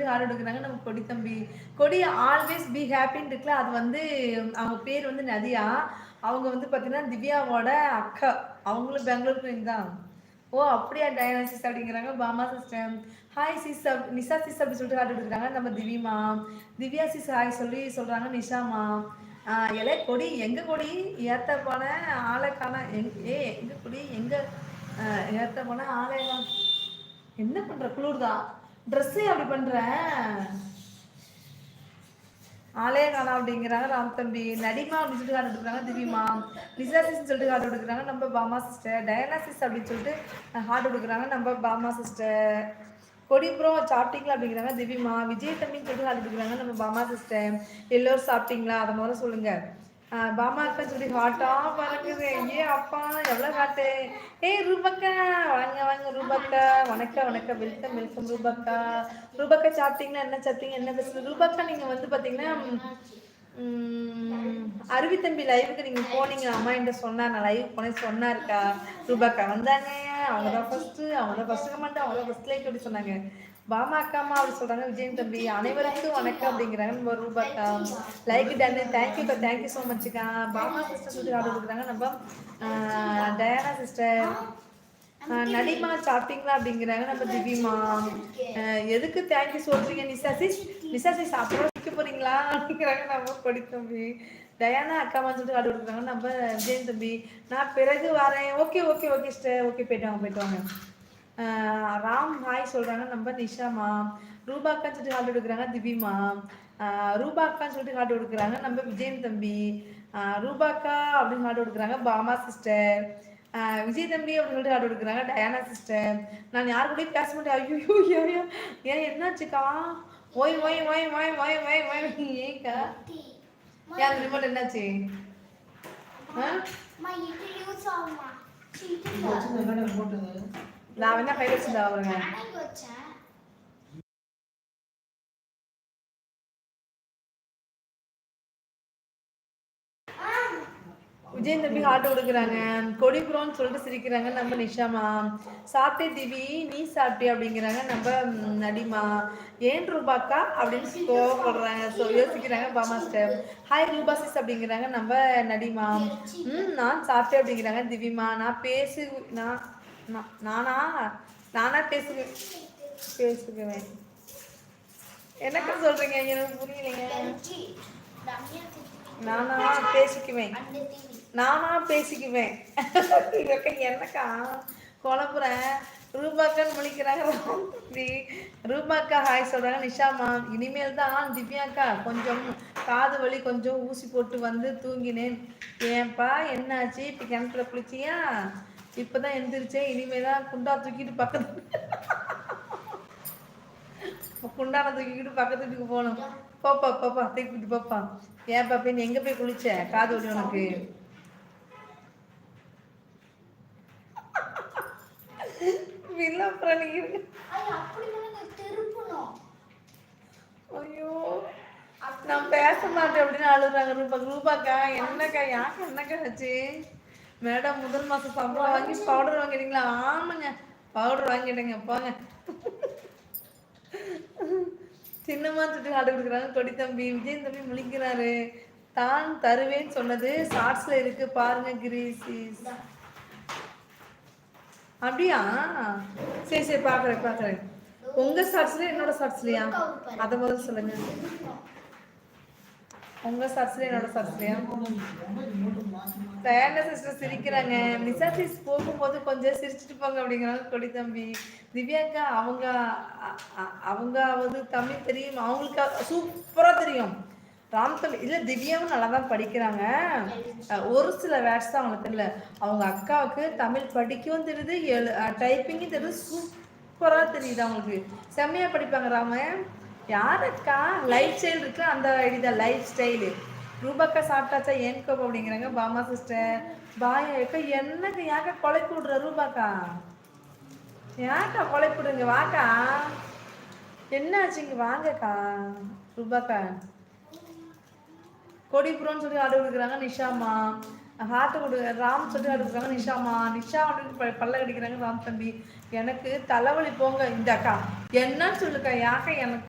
சொல்லிட்டு ஹார்ட் எடுக்கிறாங்க நம்ம கொடி தம்பி. கொடி ஆல்வேஸ் பி ஹாப்பின்னு இருக்குல்ல, அது வந்து அவங்க பேர் வந்து நதியா. அவங்க வந்து பார்த்தீங்கன்னா திவ்யாவோட அக்கா. அவங்களும் பெங்களூர் குயின் தான். ஓ அப்படியா டயானா சிஸ் அப்படிங்கிறாங்க Bama sister. Hi sis Nisha sis அப்படி சொல்லிட்டு ஹார்ட் எடுக்கிறாங்க நம்ம திவிமா. திவ்யா சிஸ் ஹாய் சொல்லி சொல்கிறாங்க நிஷாமா. இலை கொடி எங்க கொடி ஏத்த போன ஆளை காண எங்க கொடி எங்க ஏத்த போன ஆளை என்ன பண்ற குளிர்தான் ட்ரெஸ்ஸே அப்படி பண்ற ஆலய காணா அப்படிங்கிறாங்க ராம் தம்பி. நடிமா அப்படின்னு சொல்லிட்டு காட்டு எடுக்கிறாங்க திவிமா. நிசா சிஸ் சொல்லிட்டு ஹார்ட் எடுக்கிறாங்க நம்ம பாமா சிஸ்டர். டயனா சிஸ் அப்படின்னு சொல்லிட்டு ஹார்ட் எடுக்கிறாங்க நம்ம பாமா சிஸ்டர். கொடி ப்ரோ சாப்பிட்டீங்களா அப்படிங்கிறாங்க திவிமா. விஜய் தம்பின்னு சொல்லிட்டு ஹார்ட் எடுக்கிறாங்க நம்ம பாமா சிஸ்டர். எல்லோரும் சாப்பிட்டீங்களா அதை முதல்ல சொல்லுங்க. பாமா அக்கான்னு சொல்லி ஹாட்டா பறக்குது. ஏ அப்பா எவ்வளோ ஹாட்டு. ஏய் ரூபக்கா வாங்க வாங்க ரூபக்கா. வணக்கம் வணக்கம் வெல்கம் வெல்கம் ரூபக்கா. ரூபக்கா சாப்பிட்டீங்களா என்ன சாப்பிட்டீங்க என்ன பேசுறது ரூபக்கா. நீங்கள் வந்து பார்த்தீங்கன்னா அருவி தம்பி லைவுக்கு நீங்கள் போனீங்க அம்மா என்கிட்ட சொன்னார். நான் லைவ் போனேன் சொன்னாருக்கா. ரூபாக்கா வந்தாங்க. அவங்க தான் ஃபஸ்ட்டு கமெண்ட் அவங்க தான் ஃபஸ்ட் லைக் அப்படி சொன்னாங்க. பாமா அக்காமா அப்படி சொல்கிறாங்க விஜயன் தம்பி. அனைவருக்கும் வணக்கம் அப்படிங்கிறாங்க நம்ம ரூபாக்கா. லைக் டன் தேங்க்யூக்கா தேங்க்யூ ஸோ மச்சுக்கா. பாமா சிஸ்டர் சொல்லி ஆர்டர் கொடுக்குறாங்க நம்ம டயானா சிஸ்டர். நடிமா சாப்பிட்டீங்களா அப்படிங்கிறாங்க நம்ம திவிமா. எதுக்கு தேங்க்யூ சொல்றீங்க நிஷா சிஸ் அப்புறம் வைக்க போறீங்களா அப்படிங்கிறாங்க நம்ம கொடி தம்பி. டயானா அக்காமா சொல்லிட்டு ஆர்டர் கொடுக்குறாங்க நம்ம விஜயன் தம்பி. நான் பிறகு வரேன். Okay okay okay sister okay போயிட்டு வாங்க. ராம் ஹாய் சொல்கிறாங்க நம்ம நிஷாமா. ரூபாக்கான்னு சொல்லிட்டு ஹார்ட் எடுக்கிறாங்க திவிமா. ரூபாக்கான்னு சொல்லிட்டு ஹார்ட் எடுக்கிறாங்க நம்ம விஜயன் தம்பி. ரூபாக்கா அப்படின்னு ஹார்ட் எடுக்கிறாங்க பாமா சிஸ்டர். விஜய் தம்பி அப்படின்னு சொல்லிட்டு ஹார்ட் எடுக்கிறாங்க டயானா சிஸ்டர். நான் யாரு கூடயும் பேச மாட்டேன். ஐயோ ஏன் என்னாச்சுக்கா. ஓய் ஓய் ஓய் ஓய் ஓய் ஓய் ஓய் ஏக்கா ஏன் ரிமோட் என்னாச்சு. நான் வேணா கை வச்சுட்டா அவருங்க. விஜய் தம்பி ஹார்ட் கொடுக்குறாங்க. கொடி ப்ரோன்னு சொல்லிட்டு சிரிக்கிறாங்க நம்ம நிஷாமா. சாப்பிட்டே திவி நீ சாப்பிட்டே அப்படிங்கிறாங்க நம்ம நடிமா. ஏன் ரூபாக்கா அப்படின்னு கோவப்படுறாங்க. யோசிக்கிறாங்க பாமாஸ்டர். ஹாய் ரூபா சிஸ் அப்படிங்கிறாங்க நம்ம நடிமா. நான் சாப்பிட்டேன் அப்படிங்கிறாங்க திவிமா. நானா பேசுவேன் எனக்கு சொல்றீங்க எனக்கு புரியலைங்க. நானா பேசிக்குவேன் என்னக்கா குழப்புறேன். ரூபாக்கான்னு முழிக்கிறாங்க. ரூபாக்கா ஹாய் சொல்றாங்க நிஷாமா. இனிமேல் தான் திவ்யாக்கா கொஞ்சம் காது வலி கொஞ்சம் ஊசி போட்டு வந்து தூங்கினேன். ஏன்பா என்னாச்சு இப்போ கிணத்துல குளிச்சியா. இப்போதான் எந்திரிச்சேன். இனிமேதான் குண்டா தூக்கிட்டு குண்டான தூக்கிக்கிட்டு பக்கத்து வீட்டுக்கு போகணும். போப்பா தூக்கிட்டு போப்பா. ஏன் பாப்பா நீ எங்க போய் குளிச்ச காது வலி உனக்கு. ஐயோ நான் பேச மாட்டேன் அப்படின்னு அழுகுறாங்க ரூபாக்கா. என்னக்கா யாருக்கு என்னக்கா ஆச்சு. மேடம் முதல் மாசம் சம்பளம் வாங்கி பவுடர் வாங்கிட்டீங்களா. ஆமாங்க பவுடர் வாங்கிட்டேங்க போங்க. சின்னம்மா சுட்டு ஆடு கொடுக்குறாங்க கொடி தம்பி. விஜய் தம்பி முழிக்கிறாரு. தான் தருவேன்னு சொன்னது ஷார்ட்ஸ்ல இருக்கு பாருங்க கிரீசிஸ். அப்படியா சரி பாக்குறேன். உங்க ஷார்ட்ஸ்ல என்னோட ஷார்ட்ஸ்லயா அதை முதல்ல சொல்லுங்க. உங்க ஷார்ட்ஸ்ல என்னோட ஷார்ட்ஸ்லயா. டயானா சிஸ்டர் சிரிக்கிறாங்க. நிஷா சிஸ் போகும்போது கொஞ்சம் சிரிச்சுட்டு போங்க அப்படிங்கிறாங்க கொடி தம்பி. திவ்யாக்கா அவங்க வந்து தமிழ் தெரியும் அவங்களுக்கு சூப்பரா தெரியும். ராம் தம்பி இல்லை திவ்யாவும் நல்லா தான் படிக்கிறாங்க. ஒரு சில வேர்ட்ஸ் தான் அவங்களுக்கு தெரியல. அவங்க அக்காவுக்கு தமிழ் படிக்கவும் தெரியுது டைப்பிங்கும் தெரியுது. சூப்பராக தெரியுது அவங்களுக்கு. செம்மையாக படிப்பாங்க. ராம யாருக்கா லைஃப் ஸ்டைல் இருக்கு அந்த ஐடி தான் லைஃப் ஸ்டைலு. ரூபாக்கா சாப்பிட்டாச்சா ஏன் கோப்பம் அப்படிங்கிறாங்க பாமா சிஸ்டர். பாயாக்கா என்னக்கு யாக்கா கொலைப்பு விடுற ரூபாக்கா. யாக்கா கொலைப்பு விடுங்க வாக்கா. என்னாச்சு இங்க வாங்கக்கா. ரூபாக்கா கொடி புரோன்னு சொல்லி ஆடு கொடுக்குறாங்க நிஷாமா. ஹார்ட் ராம் சொல்லி ஆடு கொடுக்குறாங்க நிஷாமா. நிஷா அப்படின்னு பல்ல கடிக்கிறாங்க ராம் தம்பி. எனக்கு தலைவலி போங்க இந்த அக்கா என்னன்னு சொல்லுக்கா யாக்கா எனக்கு